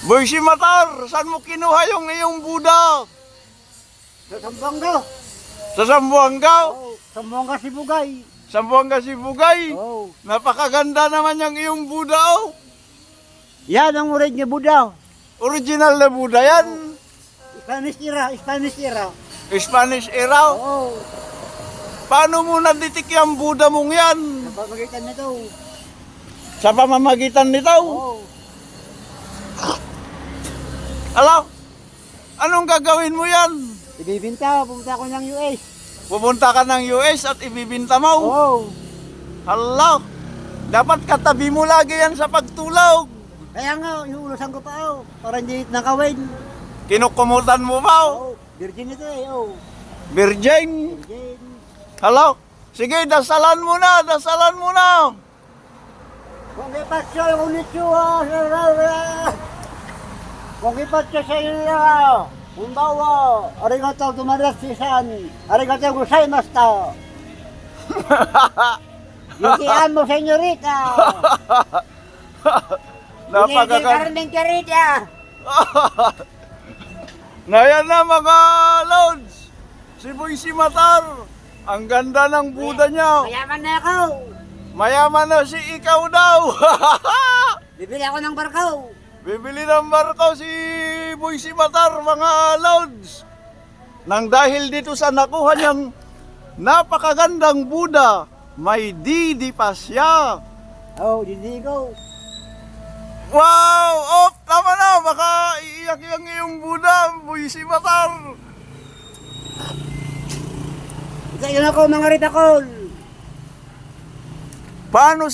Boy Simatar, saan mo kinuha yung iyong Buddha? Sa Sambuanga. Sa Zamboanga? Oh, Sambuanga si Bugay. Zamboanga si Bugay? Oh. Napakaganda naman yung iyong Buddha, oh. Yan ang original Buddha. Original na Buddha yan. Spanish era, Spanish era. Spanish era. Oo. Paano mo naditik yung Buddha mong yan? Napapagalitan nito. Sa pamamagitan nito? Oo. Alam, anong gagawin mo yan? Ibibinta, pumunta ako ng US. Pupunta ka ng US at ibibinta mo? Oo. Hala, dapat katabi mo lagi yan sa pagtulog. Kaya nga, inuulusan ko pa oh. Para hindi nakawin. Kinukumutan mo ba? Oh? Oo. Virgin ito eh, oh. Virgin. Virgin. Hala, sige, dasalan mo na, dasalan mo na. Kung ipatso, konnichiwa. Kung ipatso sa iyo. Kumbawa, arigatou tumarasisan. Arigatou gozaimashita. Yukian mo, senyorita. Napakaganda. Hindi karita. Ngayon na mga Lods, si Boy Simatar, ang ganda ng Buddha niya. Mayaman na ako. Mayaman na si ikaw daw. Bibili ako ng barko. Bibili ng barko si Boy Simatar, mga Lods. Nang dahil dito sa nakuha niyang napakagandang Buddha, may didi pa siya. Oh, hindi ko. Wow! Oh, tama na! Baka iiyak yung iyong Buddha, Boy Simatar. Ito yun ako, mga ritakol. Paano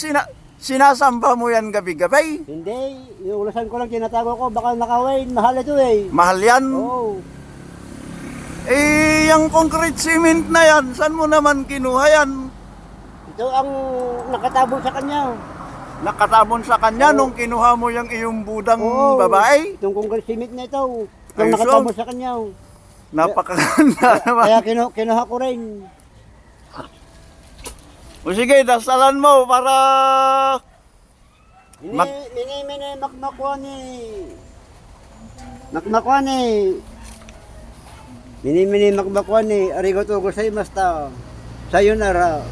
sinasamba mo yan gabi-gabi? Hindi, inuulasan ko lang, tinatago ko, baka nakawin, mahal ito eh. Mahal yan? Oh, Eh, yung concrete cement na yan, saan mo naman kinuha yan? ito ang nakatabo sa kanya. Nakatabon sa kanya Oo. nung kinuha mo yung iyong budang Oo. babae? Itong kongres simit na ito. Itong Ayos, nakatabo oh. sa kanya. Napakaganda naman. Kaya kinuha ko rin. O sige, dasalan mo para... Mini, makmakwani. Makmakwani. Mini, makmakwani. Arigatou gozaimashita. Sayonara.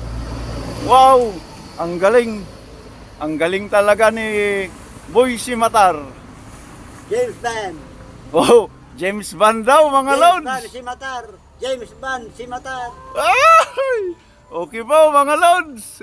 Wow! Ang galing! Ang galing talaga ni Boy Simatar. James Bond. Oh, James Bond daw, mga James Bond, Lods. Simatar. James Bond, Simatar. Ay! Okay po, mga Lods.